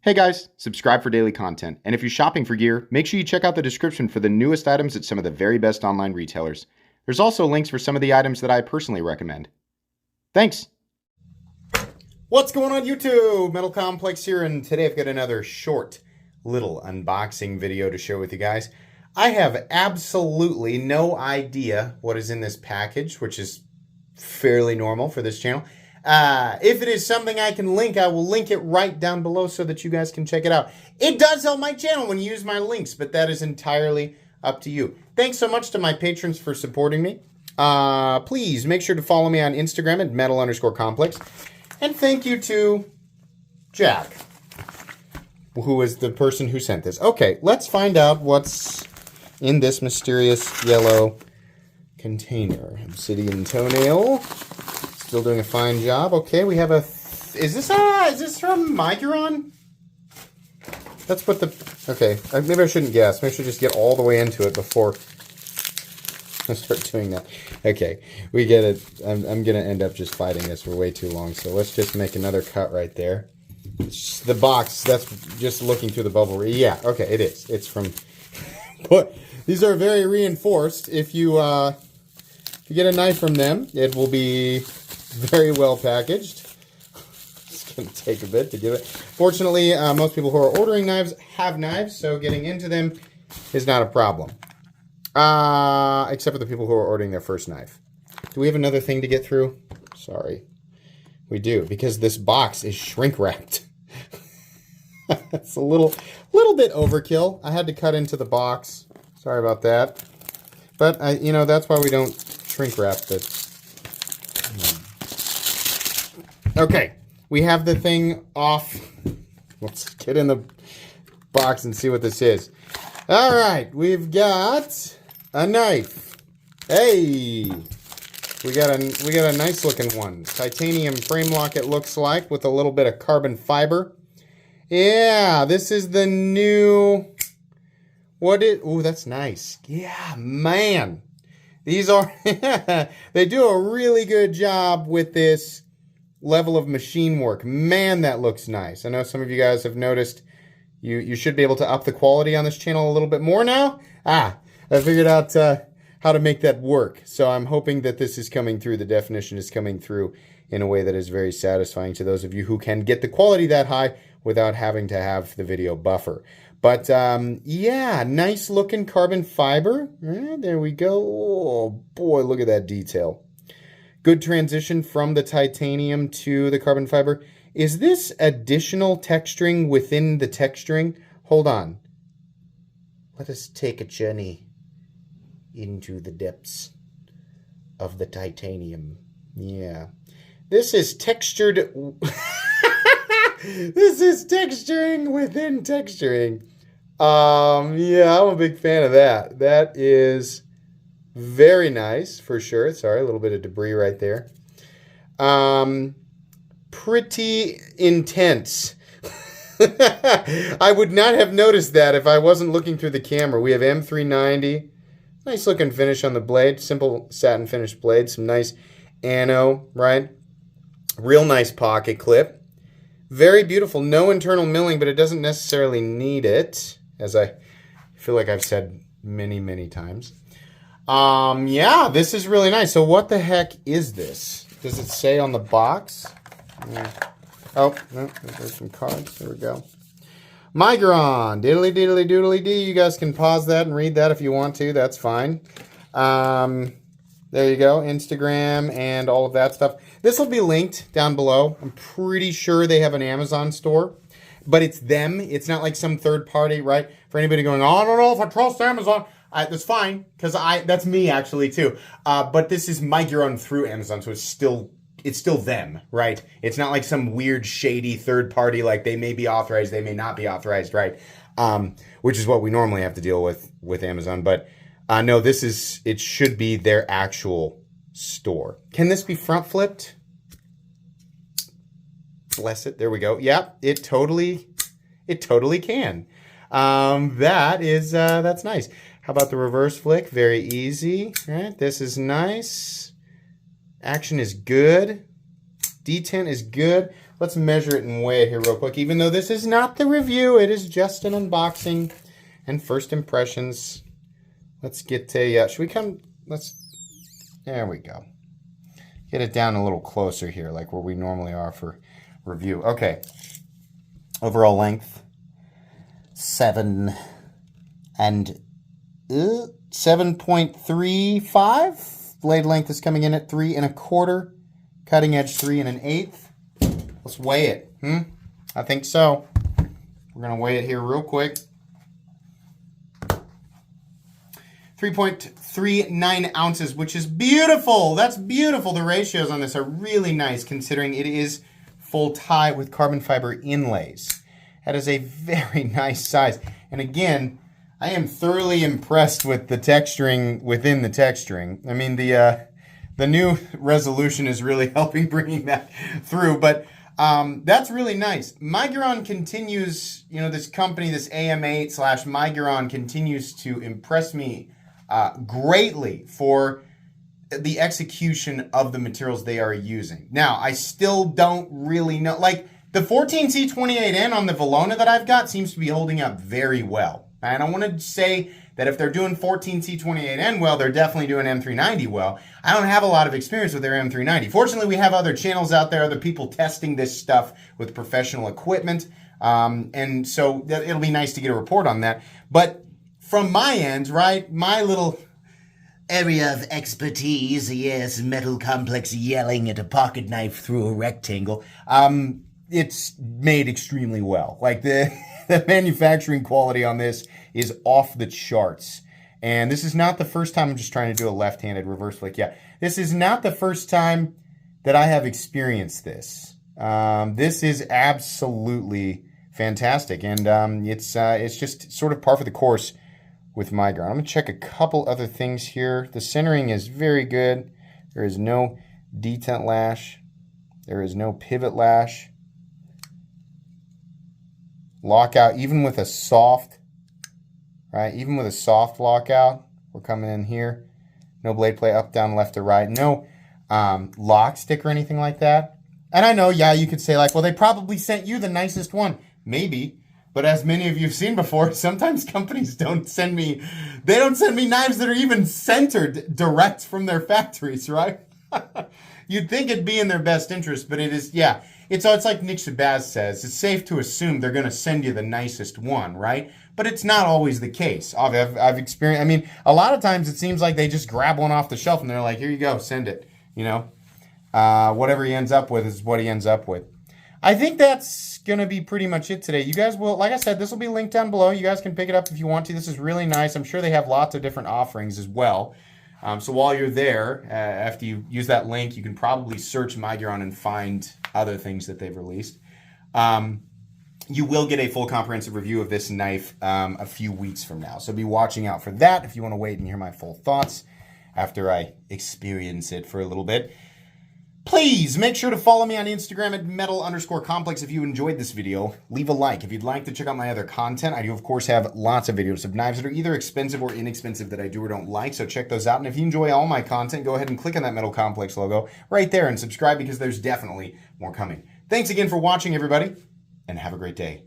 Hey guys, subscribe for daily content. And if you're shopping for gear, make sure you check out the description for the newest items at some of the very best online retailers. There's also links for some of the items that I personally recommend. Thanks! What's going on YouTube? Metal Complex here, and today I've got another short little unboxing video to share with you guys. I have absolutely no idea what is in this package, which is fairly normal for this channel. If it is something I can link, I will link it right down below so that you guys can check it out. It does help my channel when you use my links, but that is entirely up to you. Thanks so much to my patrons for supporting me. Please make sure to follow me on Instagram at metal_complex. And thank you to Jack, who is the person who sent this. Okay, let's find out what's in this mysterious yellow container. Obsidian toenail. Still doing a fine job. Okay, we have a... Is this from Miguron? Let's put the... Okay, maybe I shouldn't guess. Maybe I should just get all the way into it before I start doing that. Okay, we get it. I'm going to end up just fighting this for way too long, so let's just make another cut right there. The box, that's just looking through the bubble. Yeah, okay, it is. It's from... But these are very reinforced. If you get a knife from them, it will be very well packaged. It's going to take a bit to give it. Fortunately, most people who are ordering knives have knives, so getting into them is not a problem. Except for the people who are ordering their first knife. Do we have another thing to get through? Sorry. We do, because this box is shrink wrapped. It's a little bit overkill. I had to cut into the box. Sorry about that. But, that's why we don't shrink wrap it. Okay, we have the thing off. Let's get in the box and see what this is. All right, we've got a knife. Hey, we got a nice looking one. Titanium frame lock, it looks like, with a little bit of carbon fiber. Yeah, this is the new... Oh, that's nice. Yeah, man. These are... They do a really good job with this level of machine work. Man, that looks nice. I know some of you guys have noticed you should be able to up the quality on this channel a little bit more now. I figured out how to make that work. So I'm hoping that this is coming through. The definition is coming through in a way that is very satisfying to those of you who can get the quality that high without having to have the video buffer. But, yeah, nice looking carbon fiber. There we go. Oh, boy, look at that detail. Good transition from the titanium to the carbon fiber. Is this additional texturing within the texturing? Hold on. Let us take a journey into the depths of the titanium. Yeah. This is textured... This is texturing within texturing. Yeah, I'm a big fan of that. That is very nice, for sure. Sorry, a little bit of debris right there. Pretty intense. I would not have noticed that if I wasn't looking through the camera. We have M390. Nice looking finish on the blade. Simple satin finished blade. Some nice ano, right? Real nice pocket clip. Very beautiful. No internal milling, but it doesn't necessarily need it, as I feel like I've said many, many times. Yeah, this is really nice. So what the heck is this? Does it say on the box? Yeah. Oh, no, there's some cards. There we go. Miguron. Diddly diddly doodly dee. You guys can pause that and read that if you want to. That's fine. There you go. Instagram and all of that stuff. This will be linked down below. I'm pretty sure they have an Amazon store. But it's them. It's not like some third party, right? For anybody going, oh, I don't know if I trust Amazon. That's fine, because that's me actually too. But this is Miguron through Amazon, so it's still them, right? It's not like some weird shady third party, like they may be authorized, they may not be authorized, right? Which is what we normally have to deal with Amazon. But no, it should be their actual store. Can this be front flipped? Bless it. There we go. Yep, it totally can. That's nice. How about the reverse flick? Very easy. All right, this is nice. Action is good. Detent is good. let's measure it and weigh it here real quick. Even though this is not the review, it is just an unboxing and first impressions. Let's get a, should we come, there we go. Get it down a little closer here, like where we normally are for review. Okay. Overall length, 7.35. Blade length is coming in at 3 1/4. Cutting edge 3 1/8. Let's weigh it. I think so. We're gonna weigh it here real quick. 3.39 ounces, which is beautiful. That's beautiful. The ratios on this are really nice, considering it is full tie with carbon fiber inlays. That is a very nice size. And again, I am thoroughly impressed with the texturing within the texturing. I mean, the new resolution is really helping bringing that through, but that's really nice. Miguron continues, you know, this company, this AM8/Miguron continues to impress me greatly for the execution of the materials they are using. Now, I still don't really know, like the 14C28N on the Valona that I've got seems to be holding up very well. And I want to say that if they're doing 14C28N well, they're definitely doing M390 well. I don't have a lot of experience with their M390. Fortunately, we have other channels out there, other people testing this stuff with professional equipment. And so it'll be nice to get a report on that. But from my end, right, my little area of expertise, yes, metal complex yelling at a pocket knife through a rectangle, it's made extremely well. Like the manufacturing quality on this is off the charts. And this is not the first time I'm just trying to do a left-handed reverse flick. Yeah, this is not the first time that I have experienced this. This is absolutely fantastic. And it's just sort of par for the course with Miguron. I'm going to check a couple other things here. The centering is very good. There is no detent lash. There is no pivot lash. Lockout, even with a soft, right? Even with a soft lockout, we're coming in here. No blade play up, down, left, or right. No lock stick or anything like that. And I know, yeah, you could say like, well, they probably sent you the nicest one. Maybe. But as many of you have seen before, sometimes companies don't send me knives that are even centered direct from their factories, right? You'd think it'd be in their best interest, but it is, yeah. It's like Nick Shabazz says, it's safe to assume they're going to send you the nicest one, right? But it's not always the case. I've experienced, I mean, a lot of times it seems like they just grab one off the shelf and they're like, here you go, send it, you know? Whatever he ends up with is what he ends up with. I think that's going to be pretty much it today. You guys will, like I said, this will be linked down below. You guys can pick it up if you want to. This is really nice. I'm sure they have lots of different offerings as well. So while you're there, after you use that link, you can probably search Miguron and find other things that they've released. You will get a full comprehensive review of this knife a few weeks from now. So be watching out for that if you want to wait and hear my full thoughts after I experience it for a little bit. Please make sure to follow me on Instagram at metal_complex if you enjoyed this video. Leave a like. If you'd like to check out my other content, I do, of course, have lots of videos of knives that are either expensive or inexpensive that I do or don't like, so check those out. And if you enjoy all my content, go ahead and click on that Metal Complex logo right there and subscribe because there's definitely more coming. Thanks again for watching, everybody, and have a great day.